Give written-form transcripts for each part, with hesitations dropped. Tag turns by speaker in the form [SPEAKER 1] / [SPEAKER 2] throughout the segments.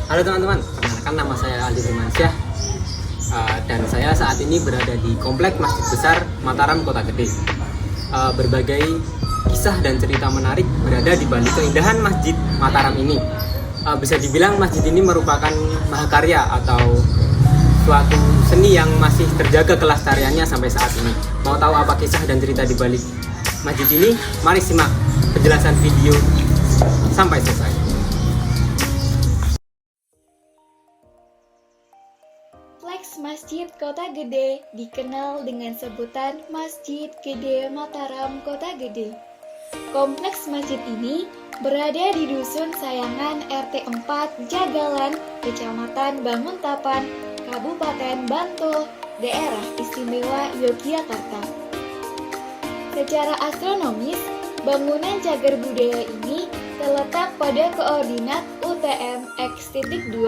[SPEAKER 1] Halo teman-teman, perkenalkan nama saya Aldi Firmansyah dan saya saat ini berada di Komplek Masjid Besar Mataram Kota Gede. Berbagai kisah dan cerita menarik berada di balik keindahan Masjid Mataram ini. Bisa dibilang masjid ini merupakan mahakarya atau suatu seni yang masih terjaga kelestariannya sampai saat ini. Mau tahu apa kisah dan cerita di balik masjid ini? Mari simak penjelasan video sampai selesai.
[SPEAKER 2] Kompleks Masjid Kota Gede dikenal dengan sebutan Masjid Gede Mataram Kota Gede. Kompleks masjid ini berada di Dusun Sayangan RT 4 Jagalan, Kecamatan Banguntapan, Kabupaten Bantul, Daerah Istimewa Yogyakarta. Secara astronomis, bangunan cagar budaya ini terletak pada koordinat UTM X.2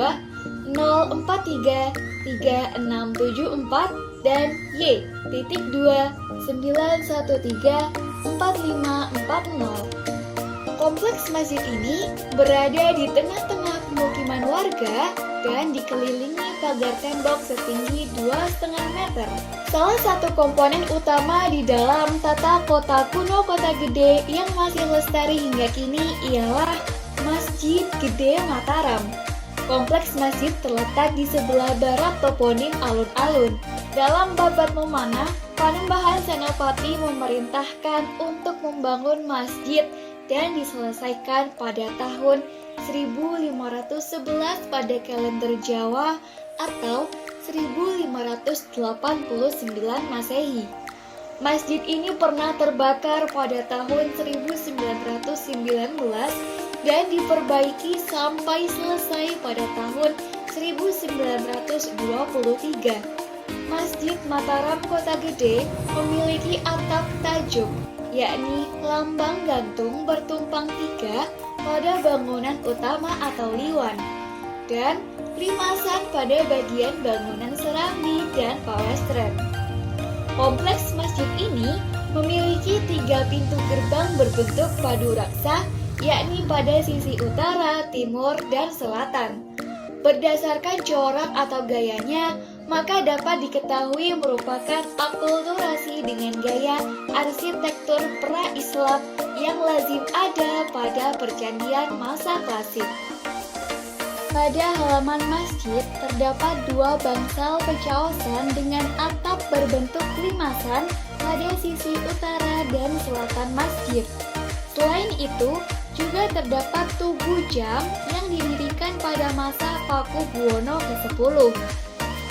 [SPEAKER 2] 043 3674 dan Y.2 913 4540. Kompleks masjid ini berada di tengah-tengah pemukiman warga dan dikelilingi pagar tembok setinggi 2,5 meter. Salah satu komponen utama di dalam tata kota kuno Kota Gede yang masih lestari hingga kini ialah Masjid Gede Mataram. Kompleks masjid terletak di sebelah barat toponim alun-alun. Dalam babat memanah, Panembahan Senopati memerintahkan untuk membangun masjid dan diselesaikan pada tahun 1511 pada kalender Jawa atau 1589 Masehi. Masjid ini pernah terbakar pada tahun 1919 dan diperbaiki sampai selesai pada tahun 1923. Masjid Mataram Kota Gede memiliki atap tajuk, yakni lambang gantung bertumpang tiga pada bangunan utama atau liwan, dan limasan pada bagian bangunan serambi dan pawestren. Kompleks masjid ini memiliki 3 pintu gerbang berbentuk padu raksa, yakni pada sisi utara, timur, dan selatan. Berdasarkan corak atau gayanya, maka dapat diketahui merupakan akulturasi dengan gaya arsitektur pra-Islam yang lazim ada pada percandian masa klasik. Pada halaman masjid terdapat 2 bangsal pecaosan dengan atap berbentuk limasan pada sisi utara dan selatan masjid. Selain itu, juga terdapat tugu jam yang didirikan pada masa Pakubuwono ke-10.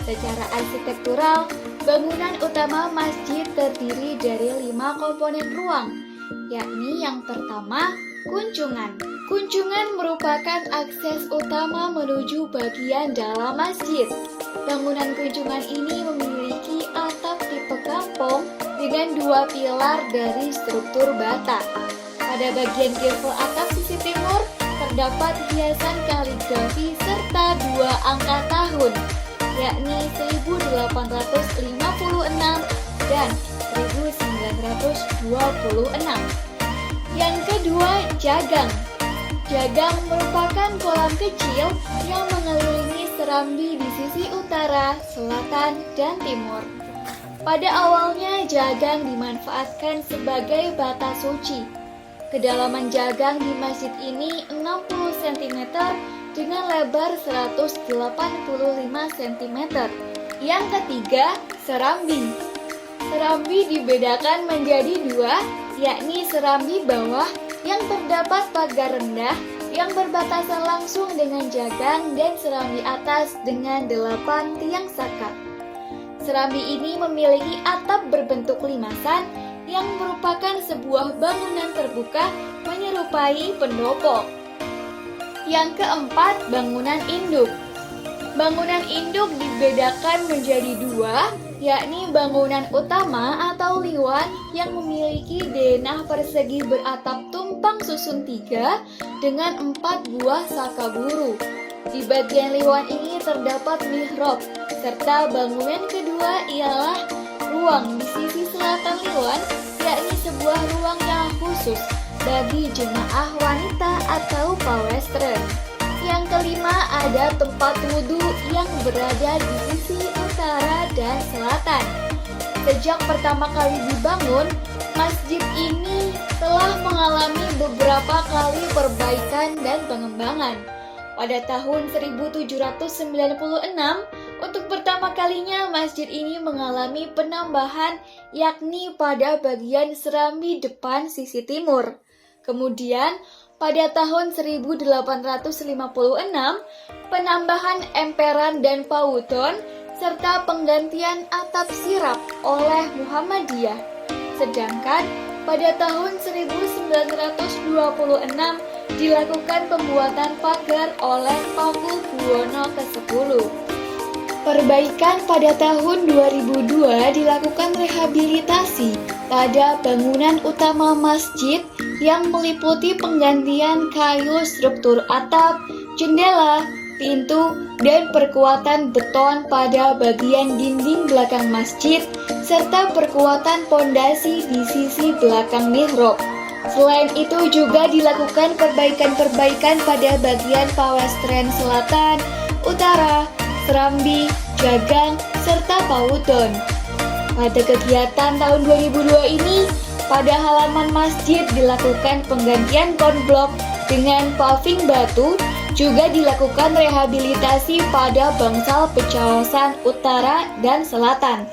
[SPEAKER 2] Secara arsitektural, bangunan utama masjid terdiri dari 5 komponen ruang, yakni yang pertama, kunjungan. Kunjungan merupakan akses utama menuju bagian dalam masjid. Bangunan kunjungan ini memiliki atap tipe kampong dengan 2 pilar dari struktur bata. Pada bagian gavel atap sisi timur, terdapat hiasan kaligrafi serta 2 angka tahun, yakni 1856 dan 1926. Yang kedua, jagang. Jagang merupakan kolam kecil yang mengelilingi serambi di sisi utara, selatan, dan timur. Pada awalnya, jagang dimanfaatkan sebagai bata suci. Kedalaman jagang di masjid ini 60 cm dengan lebar 185 cm. Yang ketiga, serambi. Serambi dibedakan menjadi 2, yakni serambi bawah yang terdapat pagar rendah yang berbatasan langsung dengan jagang dan serambi atas dengan 8 tiang saka. Serambi ini memiliki atap berbentuk limasan yang merupakan sebuah bangunan terbuka menyerupai pendopo. Yang keempat, bangunan induk. Bangunan induk dibedakan menjadi 2, yakni bangunan utama atau liwan yang memiliki denah persegi beratap tumpang susun 3 dengan 4 buah sakaburu. Di bagian liwan ini terdapat mihrab, serta bangunan kedua ialah ruang di sisi selatan liwan, yakni sebuah ruang yang khusus bagi jemaah wanita atau pawestren. Yang kelima ada tempat wudhu yang berada di sisi utara dan selatan. Sejak pertama kali dibangun, masjid ini telah mengalami beberapa kali perbaikan dan pengembangan. Pada tahun 1796, untuk pertama kalinya masjid ini mengalami penambahan, yakni pada bagian serambi depan sisi timur. Kemudian, pada tahun 1856, penambahan emperan dan pauton serta penggantian atap sirap oleh Muhammadiyah. Sedangkan pada tahun 1926 dilakukan pembuatan pagar oleh Paku Buwono ke-10. Perbaikan pada tahun 2002 dilakukan rehabilitasi pada bangunan utama masjid yang meliputi penggantian kayu struktur atap, jendela, pintu, dan perkuatan beton pada bagian dinding belakang masjid, serta perkuatan pondasi di sisi belakang mihrab. Selain itu juga dilakukan perbaikan-perbaikan pada bagian pawestren selatan, utara, serambi, gagang, serta pauton. Pada kegiatan tahun 2002 ini, pada halaman masjid dilakukan penggantian konblok dengan paving batu, juga dilakukan rehabilitasi pada bangsal pencaosan utara dan selatan.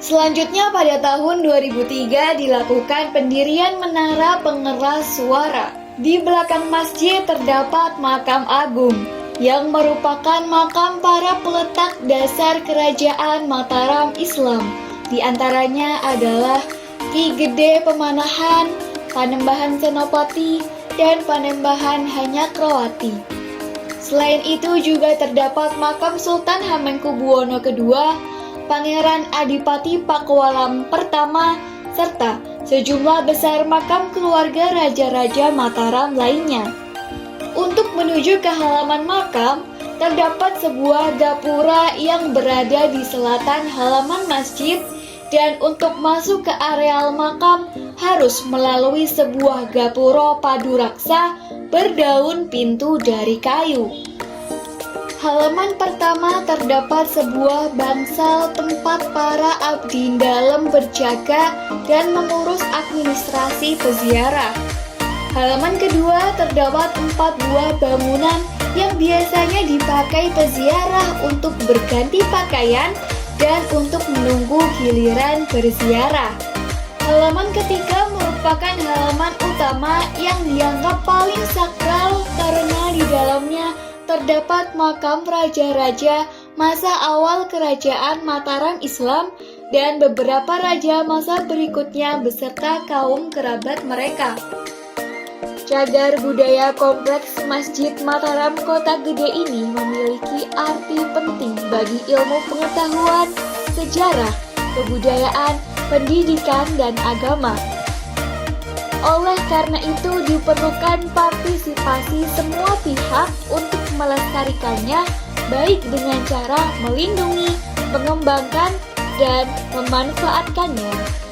[SPEAKER 2] Selanjutnya pada tahun 2003 dilakukan pendirian menara pengeras suara. Di belakang masjid terdapat makam agung, yang merupakan makam para peletak dasar kerajaan Mataram Islam. Di antaranya adalah Ki Gede Pemanahan, Panembahan Senopati, dan Panembahan Hanyakrowati. Selain itu juga terdapat makam Sultan Hamengkubuwono II, Pangeran Adipati Pakualam pertama, serta sejumlah besar makam keluarga raja-raja Mataram lainnya. Untuk menuju ke halaman makam, terdapat sebuah gapura yang berada di selatan halaman masjid, dan untuk masuk ke areal makam harus melalui sebuah gapura paduraksa berdaun pintu dari kayu. Halaman pertama terdapat sebuah bangsal tempat para abdi dalam berjaga dan mengurus administrasi peziarah. Halaman kedua terdapat 4 buah bangunan yang biasanya dipakai peziarah untuk berganti pakaian dan untuk menunggu giliran berziarah. Halaman ketiga merupakan halaman utama yang dianggap paling sakral karena di dalamnya terdapat makam raja-raja masa awal kerajaan Mataram Islam dan beberapa raja masa berikutnya beserta kaum kerabat mereka. Cagar budaya kompleks Masjid Mataram Kota Gede ini memiliki arti penting bagi ilmu pengetahuan, sejarah, kebudayaan, pendidikan, dan agama. Oleh karena itu diperlukan partisipasi semua pihak untuk melestarikannya, baik dengan cara melindungi, mengembangkan, dan memanfaatkannya.